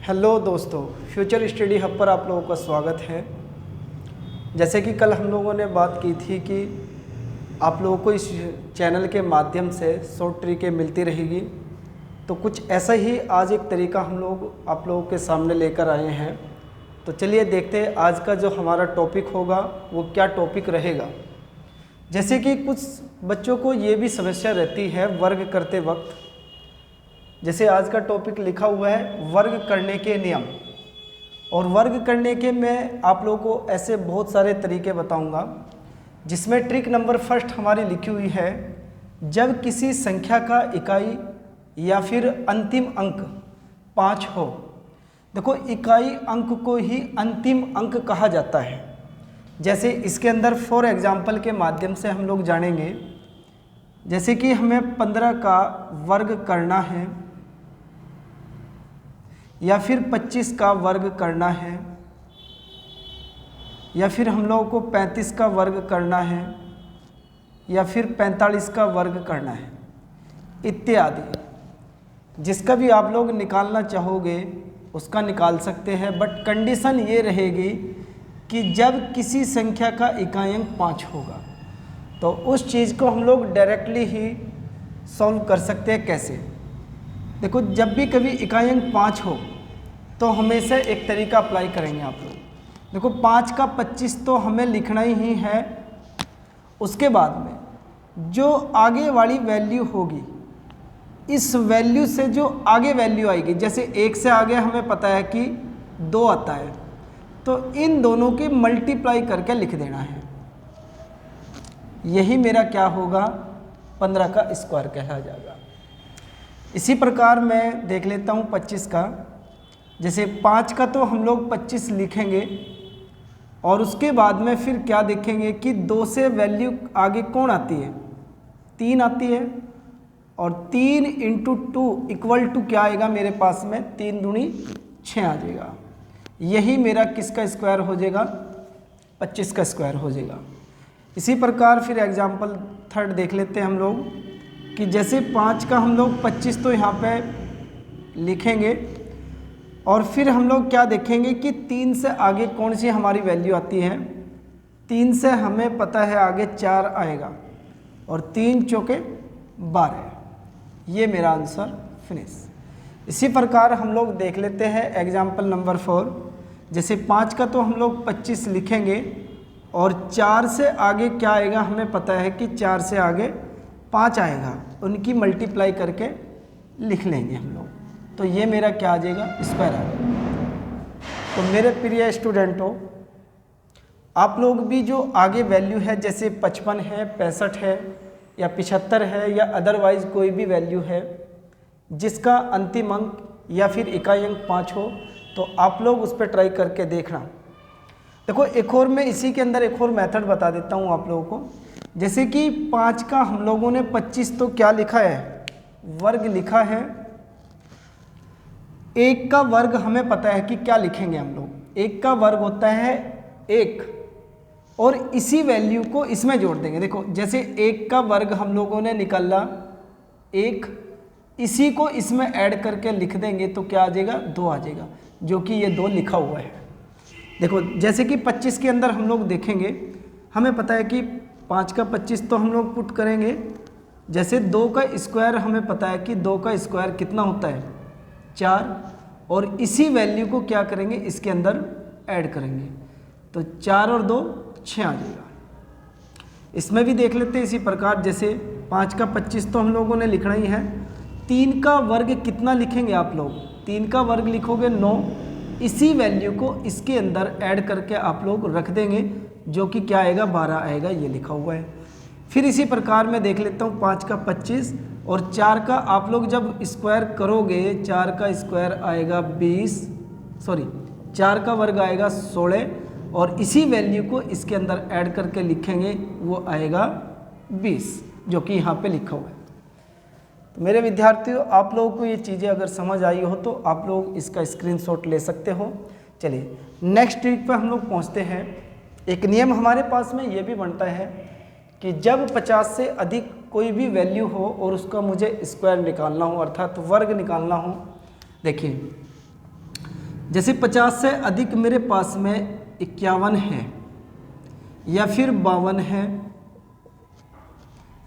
Hello दोस्तों, future study hub पर आप लोगों का स्वागत है। जैसे कि कल हम लोगों ने बात की थी कि आप लोगों को इस चैनल के माध्यम से शॉर्ट तरीके मिलती रहेगी, तो कुछ ऐसा ही आज एक तरीका हम लोग आप लोगों के सामने लेकर आए हैं। तो चलिए देखते हैं आज का जो हमारा टॉपिक होगा वो क्या टॉपिक रहेगा। जैसे कि कुछ बच्चों को ये भी समस्या रहती है वर्ग करते वक्त। जैसे आज का टॉपिक लिखा हुआ है वर्ग करने के नियम, और वर्ग करने के मैं आप लोगों को ऐसे बहुत सारे तरीके बताऊंगा, जिसमें ट्रिक नंबर फर्स्ट हमारी लिखी हुई है, जब किसी संख्या का इकाई या फिर अंतिम अंक 5 हो। देखो, इकाई अंक को ही अंतिम अंक कहा जाता है। जैसे इसके अंदर फॉर एग्जाम्पल के माध्यम से हम लोग जानेंगे, जैसे कि हमें 15 का वर्ग करना है या फिर 25 का वर्ग करना है, या फिर हम लोगों को 35 का वर्ग करना है, या फिर 45 का वर्ग करना है, इत्यादि। जिसका भी आप लोग निकालना चाहोगे उसका निकाल सकते हैं, बट कंडीशन ये रहेगी कि जब किसी संख्या का इकाई अंक 5 होगा, तो उस चीज़ को हम लोग डायरेक्टली ही सॉल्व कर सकते हैं। कैसे? देखो, जब भी कभी इकाई अंक 5 हो तो हमेशा एक तरीका अप्लाई करेंगे आप लोग। देखो, 5 का 25 तो हमें लिखना ही है। उसके बाद में जो आगे वाली वैल्यू होगी, इस वैल्यू से जो आगे वैल्यू आएगी, जैसे 1 से आगे हमें पता है कि 2 आता है, तो इन दोनों की मल्टीप्लाई करके लिख देना है। यही मेरा क्या होगा, 15 का स्क्वायर कहला जाएगा। इसी प्रकार मैं देख लेता हूँ 25 का। जैसे 5 का तो हम लोग 25 लिखेंगे, और उसके बाद में फिर क्या देखेंगे कि 2 से वैल्यू आगे कौन आती है, 3 आती है, और 3 × 2 इक्वल टू क्या आएगा मेरे पास में, 3 दूनी 6 आ जाएगा। यही मेरा किसका स्क्वायर हो जाएगा, 25 का स्क्वायर हो जाएगा। इसी प्रकार फिर एग्जाम्पल थर्ड देख लेते हैं हम लोग, कि जैसे 5 का हम लोग 25 तो यहाँ पे लिखेंगे, और फिर हम लोग क्या देखेंगे कि 3 से आगे कौन सी हमारी वैल्यू आती है। 3 से हमें पता है आगे 4 आएगा, और 3 चौके 12। ये मेरा आंसर फिनिश। इसी प्रकार हम लोग देख लेते हैं एग्जाम्पल नंबर 4। जैसे 5 का तो हम लोग 25 लिखेंगे, और 4 से आगे क्या आएगा, हमें पता है कि 4 से आगे 5 आएगा, उनकी मल्टीप्लाई करके लिख लेंगे हम लोग। तो ये मेरा क्या आ जाएगा, स्क्वायर आ जाएगा। तो मेरे प्रिय स्टूडेंटों, आप लोग भी जो आगे वैल्यू है, जैसे 55 है, 65 है, या 75 है, या अदरवाइज कोई भी वैल्यू है जिसका अंतिम अंक या फिर इकाई अंक 5 हो, तो आप लोग उस पर ट्राई करके देखना। देखो, एक और मैं इसी के अंदर एक और मेथड बता देता हूँ आप लोगों को। जैसे कि 5 का हम लोगों ने 25 तो क्या लिखा है, वर्ग लिखा है। 1 का वर्ग हमें पता है कि क्या लिखेंगे हम लोग, 1 का वर्ग होता है 1, और इसी वैल्यू को इसमें जोड़ देंगे। देखो, जैसे 1 का वर्ग हम लोगों ने निकाला 1, इसी को इसमें ऐड करके लिख देंगे तो क्या आ जाएगा, 2 आ जाएगा, जो कि ये 2 लिखा हुआ है। देखो, जैसे कि 25 के अंदर हम लोग देखेंगे, हमें पता है कि 5 का 25 तो हम लोग पुट करेंगे। जैसे 2 का स्क्वायर हमें पता है कि 2 का स्क्वायर कितना होता है, 4, और इसी वैल्यू को क्या करेंगे, इसके अंदर ऐड करेंगे, तो 4 और 2 6 आ जाएगा। इसमें भी देख लेते हैं इसी प्रकार। जैसे 5 का 25 तो हम लोगों ने लिखना ही है। 3 का वर्ग कितना लिखेंगे आप लोग, 3 का वर्ग लिखोगे 9, इसी वैल्यू को इसके अंदर ऐड करके आप लोग रख देंगे, जो कि क्या आएगा, 12 आएगा, ये लिखा हुआ है। फिर इसी प्रकार मैं देख लेता हूँ 5 का 25 और 4 का आप लोग जब स्क्वायर करोगे, 4 का स्क्वायर आएगा 4 का वर्ग आएगा 16, और इसी वैल्यू को इसके अंदर ऐड करके लिखेंगे, वो आएगा 20, जो कि यहाँ पे लिखा हुआ है। तो मेरे विद्यार्थियों, आप लोगों को ये चीज़ें अगर समझ आई हो तो आप लोग इसका स्क्रीनशॉट ले सकते हो। चलिए नेक्स्ट ट्रिक पे हम लोग पहुँचते हैं। एक नियम हमारे पास में ये भी बनता है कि जब 50 से अधिक कोई भी वैल्यू हो और उसका मुझे स्क्वायर निकालना हो, अर्थात वर्ग निकालना हो। देखिए, जैसे 50 से अधिक मेरे पास में 51 है, या फिर 52 है,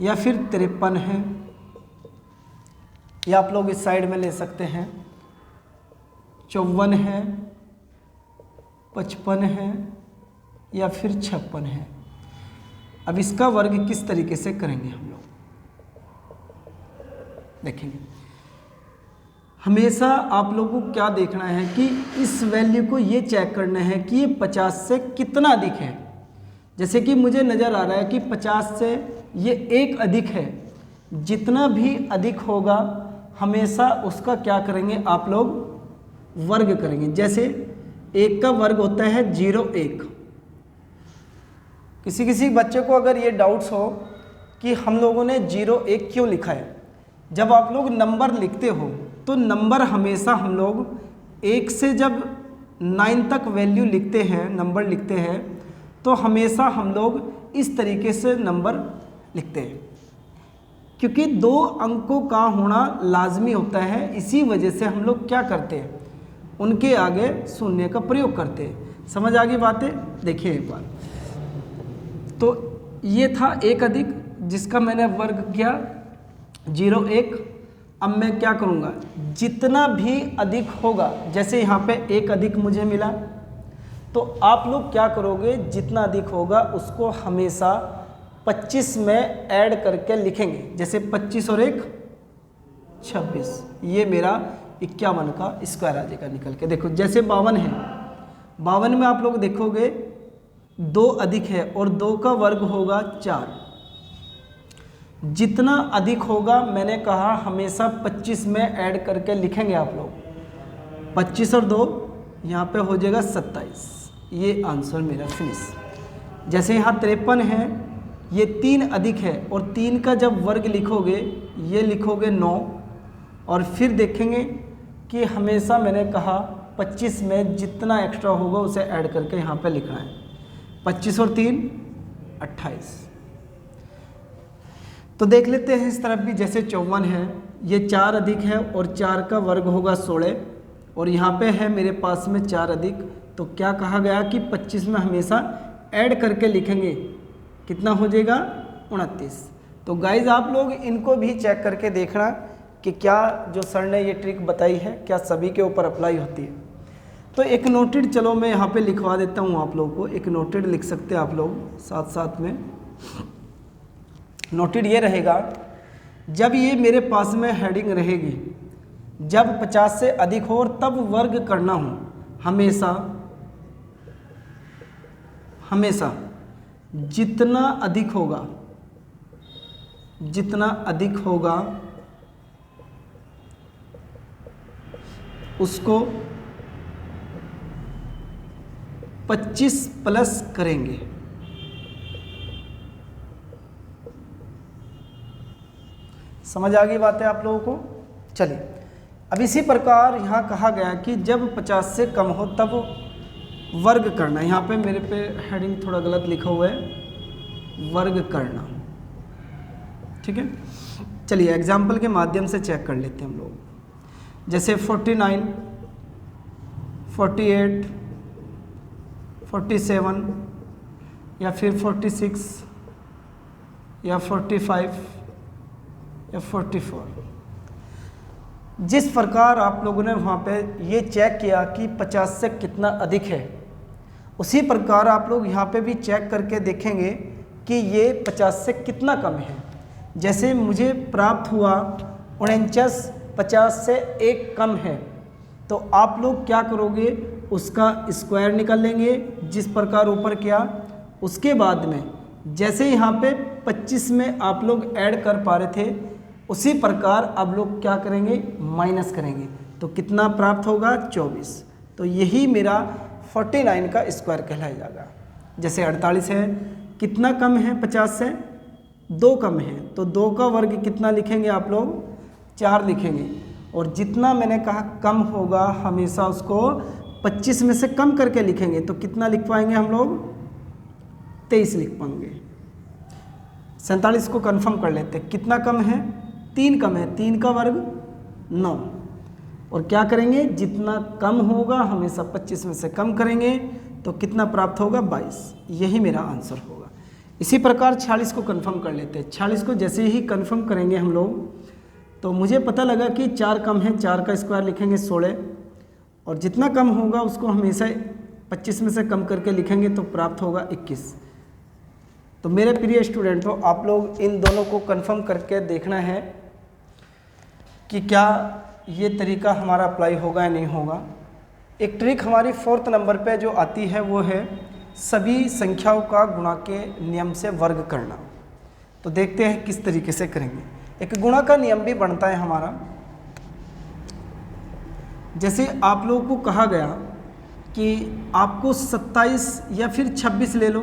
या फिर 53 है, या आप लोग इस साइड में ले सकते हैं 54 है, 55 है, या फिर 56 है। अब इसका वर्ग किस तरीके से करेंगे हम लोग देखेंगे। हमेशा आप लोगों को क्या देखना है कि इस वैल्यू को ये चेक करना है कि ये 50 से कितना अधिक है। जैसे कि मुझे नज़र आ रहा है कि 50 से ये 1 अधिक है, जितना भी अधिक होगा हमेशा उसका क्या करेंगे आप लोग, वर्ग करेंगे। जैसे 1 का वर्ग होता है 0,1। किसी किसी बच्चे को अगर ये डाउट्स हो कि हम लोगों ने 0,1 क्यों लिखा है, जब आप लोग नंबर लिखते हो तो नंबर हमेशा हम लोग 1 से जब 9 तक वैल्यू लिखते हैं, नंबर लिखते हैं, तो हमेशा हम लोग इस तरीके से नंबर लिखते हैं, क्योंकि 2 अंकों का होना लाजमी होता है। इसी वजह से हम लोग क्या करते हैं, उनके आगे शून्य का प्रयोग करते हैं। समझ आ गई बातें? देखिए एक बार, तो ये था 1 अधिक, जिसका मैंने वर्ग किया 0,1। अब मैं क्या करूँगा, जितना भी अधिक होगा, जैसे यहाँ पे 1 अधिक मुझे मिला, तो आप लोग क्या करोगे, जितना अधिक होगा उसको हमेशा 25 में ऐड करके लिखेंगे। जैसे 25 और 1 26, ये मेरा 51 का स्क्वायर आ जाएगा निकल के। देखो जैसे 52 है, 52 में आप लोग देखोगे 2 अधिक है और 2 का वर्ग होगा 4। जितना अधिक होगा मैंने कहा हमेशा 25 में ऐड करके लिखेंगे आप लोग। 25 और 2 यहाँ पे हो जाएगा 27। ये आंसर मेरा फिनिश। जैसे यहाँ 53 है, ये 3 अधिक है और 3 का जब वर्ग लिखोगे ये लिखोगे 9, और फिर देखेंगे कि हमेशा मैंने कहा 25 में जितना एक्स्ट्रा होगा उसे ऐड करके यहाँ पे लिखना है। 25 और 3 28। तो देख लेते हैं इस तरफ भी, जैसे 54 है, ये 4 अधिक है और 4 का वर्ग होगा 16, और यहाँ पे है मेरे पास में 4 अधिक, तो क्या कहा गया कि 25 में हमेशा ऐड करके लिखेंगे। कितना हो जाएगा 29। तो गाइज आप लोग इनको भी चेक करके देखना कि क्या जो सर ने ये ट्रिक बताई है क्या सभी के ऊपर अप्लाई होती है। तो एक नोटेड, चलो मैं यहाँ पे लिखवा देता हूँ आप लोगों को, एक नोटेड लिख सकते हैं आप लोग साथ साथ में। नोटेड ये रहेगा, जब ये मेरे पास में हेडिंग रहेगी, जब 50 से अधिक हो और तब वर्ग करना हो, हमेशा हमेशा जितना अधिक होगा, जितना अधिक होगा उसको 25 प्लस करेंगे। समझ आ गई बातें आप लोगों को? चलिए, अब इसी प्रकार यहाँ कहा गया कि जब 50 से कम हो तब वर्ग करना। यहाँ पे मेरे पे हेडिंग थोड़ा गलत लिखा हुआ है, वर्ग करना। ठीक है, चलिए एग्जाम्पल के माध्यम से चेक कर लेते हैं हम लोग। जैसे 49, 48, 47 या फिर 46 या 45 या 44। जिस प्रकार आप लोगों ने वहाँ पे ये चेक किया कि 50 से कितना अधिक है, उसी प्रकार आप लोग यहाँ पे भी चेक करके देखेंगे कि ये 50 से कितना कम है। जैसे मुझे प्राप्त हुआ 49, 50 से 1 कम है, तो आप लोग क्या करोगे, उसका स्क्वायर निकाल लेंगे जिस प्रकार ऊपर किया। उसके बाद में जैसे यहाँ पे 25 में आप लोग ऐड कर पा रहे थे, उसी प्रकार अब लोग क्या करेंगे, माइनस करेंगे। तो कितना प्राप्त होगा, 24। तो यही मेरा 49 का स्क्वायर कहलाएगा। जैसे 48 है, कितना कम है 50 से, 2 कम है, तो 2 का वर्ग कितना लिखेंगे आप लोग, 4 लिखेंगे। और जितना मैंने कहा कम होगा हमेशा उसको 25 में से कम करके लिखेंगे। तो कितना लिख पाएंगे हम लोग, 23 लिख पाएंगे। 47 को कंफर्म कर लेते हैं, कितना कम है, 3 कम है, 3 का वर्ग 9। और क्या करेंगे, जितना कम होगा हमेशा 25 में से कम करेंगे, तो कितना प्राप्त होगा, 22। यही मेरा आंसर होगा। इसी प्रकार 46 को कंफर्म कर लेते हैं। 46 को जैसे ही कंफर्म करेंगे हम लोग, तो मुझे पता लगा कि 4 कम है, 4 का स्क्वायर लिखेंगे 16, और जितना कम होगा उसको हमेशा 25 में से कम करके लिखेंगे तो प्राप्त होगा 21। तो मेरे प्रिय स्टूडेंटों, आप लोग इन दोनों को कंफर्म करके देखना है कि क्या ये तरीका हमारा अप्लाई होगा या नहीं होगा। एक ट्रिक हमारी 4th नंबर पे जो आती है वो है सभी संख्याओं का गुणा के नियम से वर्ग करना। तो देखते हैं किस तरीके से करेंगे। एक गुणा का नियम भी बनता है हमारा। जैसे आप लोगों को कहा गया कि आपको 27 या फिर 26 ले लो,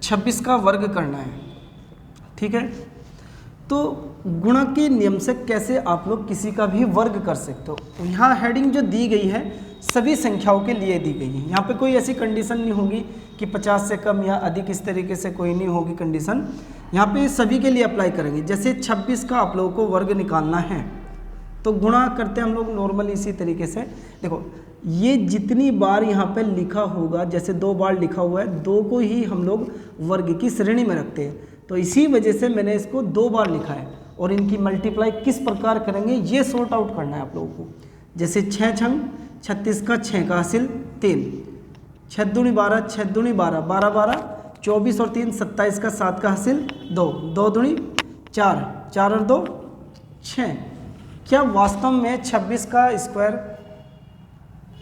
26 का वर्ग करना है, ठीक है। तो गुणा के नियम से कैसे आप लोग किसी का भी वर्ग कर सकते हो। तो यहाँ हेडिंग जो दी गई है सभी संख्याओं के लिए दी गई है। यहाँ पे कोई ऐसी कंडीशन नहीं होगी कि 50 से कम या अधिक, इस तरीके से कोई नहीं होगी कंडीशन। यहाँ पे सभी के लिए अप्लाई करेंगे। जैसे 26 का आप लोगों को वर्ग निकालना है तो गुणा करते हैं हम लोग नॉर्मल इसी तरीके से। देखो ये जितनी बार यहाँ पे लिखा होगा, जैसे 2 बार लिखा हुआ है, 2 को ही हम लोग वर्ग की श्रेणी में रखते हैं, तो इसी वजह से मैंने इसको 2 बार लिखा है। और इनकी मल्टीप्लाई किस प्रकार करेंगे ये सॉर्ट आउट करना है आप लोगों को। जैसे 6 छंग 36 का 6 का हासिल 3, 6 दूनी 12, 6 दूनी 12, 12 12, 24 और 3 27 का 7 का हासिल 2, 2 दूनी 4, 4 और 2 6। क्या वास्तव में 26 का स्क्वायर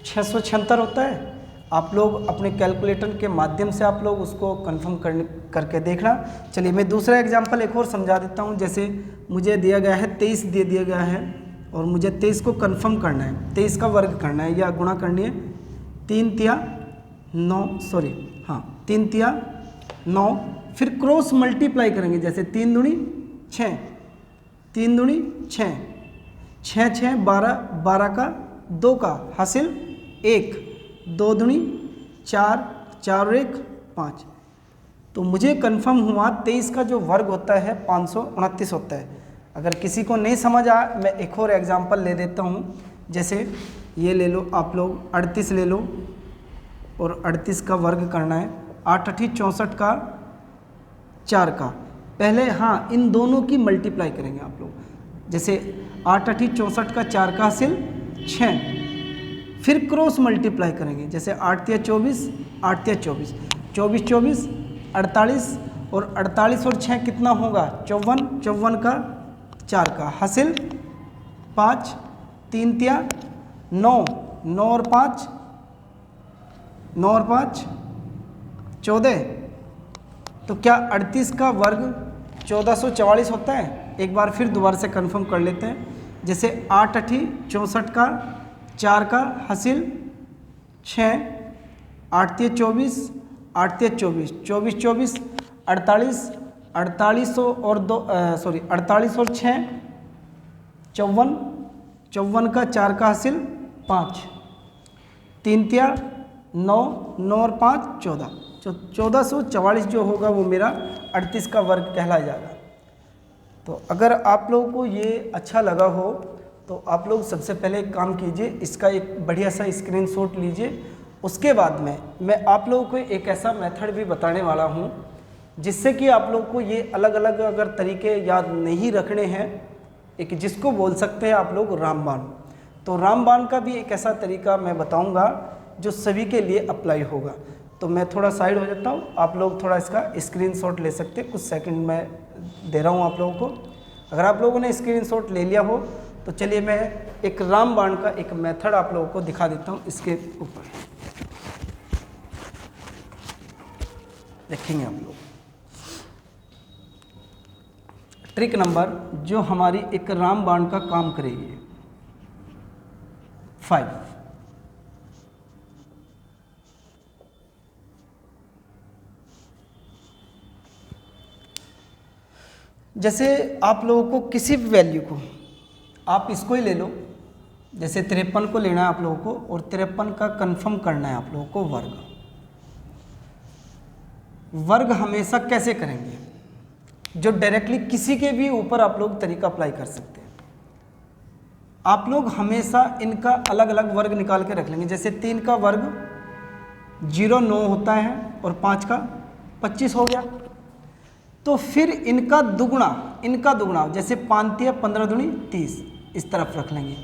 676 होता है? आप लोग अपने कैलकुलेटर के माध्यम से आप लोग उसको कंफर्म करके देखना। चलिए मैं दूसरा एग्जांपल एक और समझा देता हूँ। जैसे मुझे दिया गया है 23 दे दिया गया है और मुझे 23 को कंफर्म करना है, 23 का वर्ग करना है या गुणा करनी है। 3 तिया 9, सॉरी हाँ 3 तिया 9, फिर क्रॉस मल्टीप्लाई करेंगे। जैसे 3 दूनी 6, 3 दूनी 6, 6 6 12, 12 का 2 का हासिल 1, 2 दूनी 4, 4 और 1 5। तो मुझे कंफर्म हुआ 23 का जो वर्ग होता है 529 होता है। अगर किसी को नहीं समझ आया मैं एक और एग्जांपल ले देता हूँ। जैसे ये ले लो आप लोग 38 ले लो और 38 का वर्ग करना है। 8 8 64 का 4 का, पहले हाँ इन दोनों की मल्टीप्लाई करेंगे आप लोग। जैसे 8 8 64 का 4 का हासिल 6, फिर क्रॉस मल्टीप्लाई करेंगे। जैसे 8 तिया 24, 8 तिया 24, 24 24 48 और 48 और 6 कितना होगा 54, 54 का 4 का हासिल 5, 3 तिया 9, 9 और 5, 9 और 5 14। तो क्या 38 का वर्ग 1444 होता है? एक बार फिर दोबारा से कंफर्म कर लेते हैं। जैसे 8 8 64 का 4 का हासिल 6, 8 तिया 24, 8 तिया 24, 24 24 48, 48 और 2 सॉरी 48 और 6 54, 54 का 4 का हासिल 5, 3 तिया 9, 9 और 5 14। 1444 जो होगा वो मेरा 38 का वर्ग कहलाया जाएगा। तो अगर आप लोगों को ये अच्छा लगा हो तो आप लोग सबसे पहले एक काम कीजिए, इसका एक बढ़िया सा स्क्रीनशॉट लीजिए। उसके बाद में मैं आप लोगों को एक ऐसा मेथड भी बताने वाला हूँ जिससे कि आप लोग को ये अलग अलग अगर तरीके याद नहीं रखने हैं, एक जिसको बोल सकते हैं आप लोग रामबाण। तो रामबाण का भी एक ऐसा तरीका मैं बताऊंगा जो सभी के लिए अप्लाई होगा। तो मैं थोड़ा साइड हो जाता हूँ, आप लोग थोड़ा इसका स्क्रीनशॉट ले सकते हैं। कुछ सेकंड में दे रहा हूँ आप लोगों को। अगर आप लोगों ने स्क्रीनशॉट ले लिया हो तो चलिए मैं एक रामबाण का एक मेथड आप लोगों को दिखा देता हूँ। इसके ऊपर देखेंगे आप लोग ट्रिक नंबर जो हमारी एक रामबाण का काम करेगी 5। जैसे आप लोगों को किसी भी वैल्यू को आप इसको ही ले लो। जैसे 53 को लेना है आप लोगों को और 53 का कंफर्म करना है आप लोगों को वर्ग। वर्ग हमेशा कैसे करेंगे? जो डायरेक्टली किसी के भी ऊपर आप लोग तरीका अप्लाई कर सकते हैं। आप लोग हमेशा इनका अलग अलग वर्ग निकाल के रख लेंगे। जैसे 3 का वर्ग 0 9 होता है और 5 का 25 हो गया। तो फिर इनका दुगुना जैसे 5 तिया 15 दूनी 30 इस तरफ रख लेंगे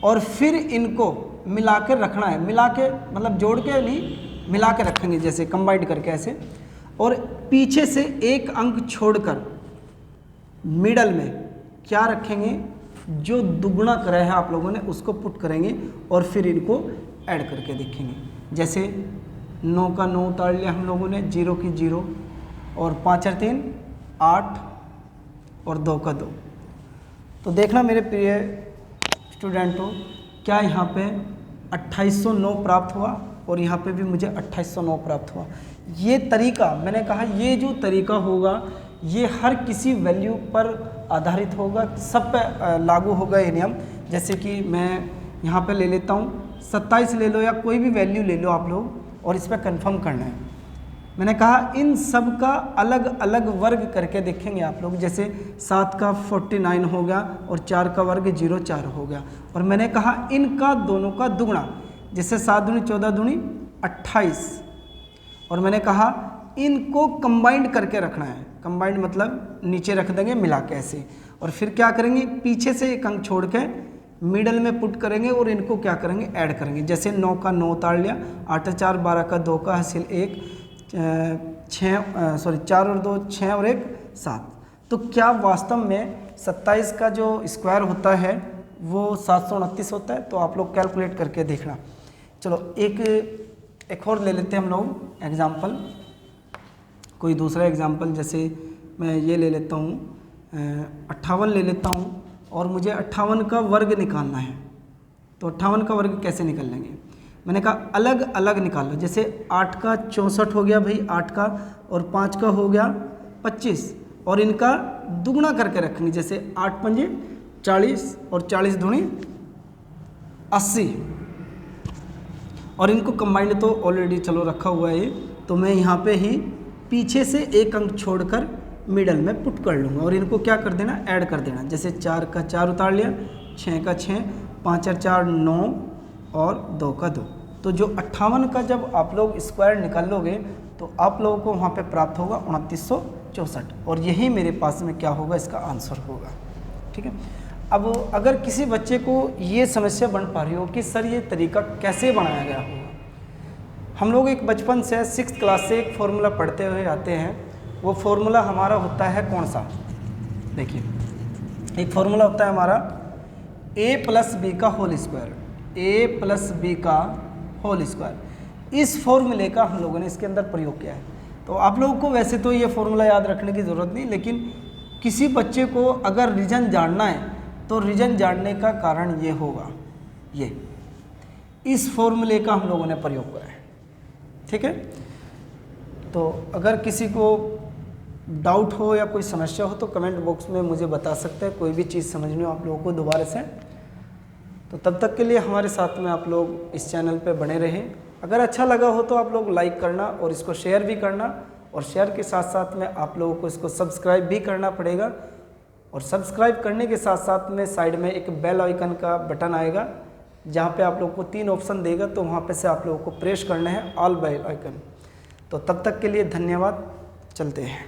और फिर इनको मिला के रखना है। मिला के मतलब जोड़ के नहीं, मिला के रखेंगे जैसे कंबाइंड करके ऐसे। और पीछे से एक अंक छोड़कर मिडल में क्या रखेंगे, जो दुगुना करा है आप लोगों ने उसको पुट करेंगे और फिर इनको ऐड करके देखेंगे। जैसे 9 का 9 उतार लिया हम लोगों ने, 0 की 0 और 5 और 3 8 और 2 का 2। तो देखना मेरे प्रिय स्टूडेंटों, क्या यहाँ पे 2809 प्राप्त हुआ और यहाँ पे भी मुझे 2809 प्राप्त हुआ। ये तरीका मैंने कहा, ये जो तरीका होगा ये हर किसी वैल्यू पर आधारित होगा, सब पे लागू होगा ये नियम। जैसे कि मैं यहाँ पे ले लेता हूँ 27 ले लो या कोई भी वैल्यू ले लो आप लोग और इस पर कंफर्म करना है। मैंने कहा इन सब का अलग अलग वर्ग करके देखेंगे आप लोग। जैसे 7 का 49 हो गया और 4 का वर्ग 04 हो गया। और मैंने कहा इनका दोनों का दुगुना, जैसे 7 दूनी 14 दूनी 28। और मैंने कहा इनको कंबाइंड करके रखना है। कंबाइंड मतलब नीचे रख देंगे मिला के ऐसे। और फिर क्या करेंगे, पीछे से एक अंक छोड़ के मिडल में पुट करेंगे और इनको क्या करेंगे, ऐड करेंगे। जैसे 9 का 9 उतार लिया, 8 4 12 का 2 का हासिल 1 4 और 2 6 और 1 7। तो क्या वास्तव में 27 का जो स्क्वायर होता है वो 729 होता है? तो आप लोग कैलकुलेट करके देखना। चलो एक और ले लेते हैं हम लोग एग्जाम्पल, कोई दूसरा एग्जाम्पल। जैसे मैं ये ले लेता हूँ 58 ले लेता हूँ और मुझे 58 का वर्ग निकालना है। तो 58 का वर्ग कैसे निकाल लेंगे? मैंने कहा अलग अलग निकाल लो। जैसे 8 का 64 हो गया भाई 8 का, और 5 का हो गया 25 और इनका दुगुना करके रखेंगे। जैसे 8 पंजे 40 और 40 दूनी 80। और इनको कंबाइंड तो ऑलरेडी चलो रखा हुआ है, तो मैं यहाँ पे ही पीछे से एक अंक छोड़कर मिडल में पुट कर लूँगा और इनको क्या कर देना, ऐड कर देना। जैसे 4 का 4 उतार लिया, 6 का 6, 5 और 4 9 और 2 का 2। तो जो 58 का जब आप लोग स्क्वायर निकालोगे तो आप लोगों को वहाँ पे प्राप्त होगा 2964 और यही मेरे पास में क्या होगा, इसका आंसर होगा। ठीक है। अब अगर किसी बच्चे को ये समस्या बन पा रही हो कि सर ये तरीका कैसे बनाया गया होगा, हम लोग एक बचपन से 6th क्लास से एक फॉर्मूला पढ़ते हुए आते हैं। वो फॉर्मूला हमारा होता है कौन सा? देखिए एक फॉर्मूला होता है हमारा a प्लस बी का whole square, a plus b का होल स्क्वायर। इस फॉर्मूले का हम लोगों ने इसके अंदर प्रयोग किया है। तो आप लोगों को वैसे तो ये फॉर्मूला याद रखने की ज़रूरत नहीं, लेकिन किसी बच्चे को अगर रीजन जानना है तो रीजन जानने का कारण ये होगा, ये इस फॉर्मूले का हम लोगों ने प्रयोग करा है। ठीक है। तो अगर किसी को डाउट हो या कोई समस्या हो तो कमेंट बॉक्स में मुझे बता सकते हैं। कोई भी चीज़ समझनी हो आप लोगों को दोबारा से, तो तब तक के लिए हमारे साथ में आप लोग इस चैनल पे बने रहें। अगर अच्छा लगा हो तो आप लोग लाइक करना और इसको शेयर भी करना, और शेयर के साथ साथ में आप लोगों को इसको सब्सक्राइब भी करना पड़ेगा। और सब्सक्राइब करने के साथ साथ में साइड में एक बेल आइकन का बटन आएगा जहाँ पे आप लोगों को 3 ऑप्शन देगा, तो वहाँ पे से आप लोगों को प्रेस करना है ऑल बेल आइकन। तो तब तक के लिए धन्यवाद, चलते हैं।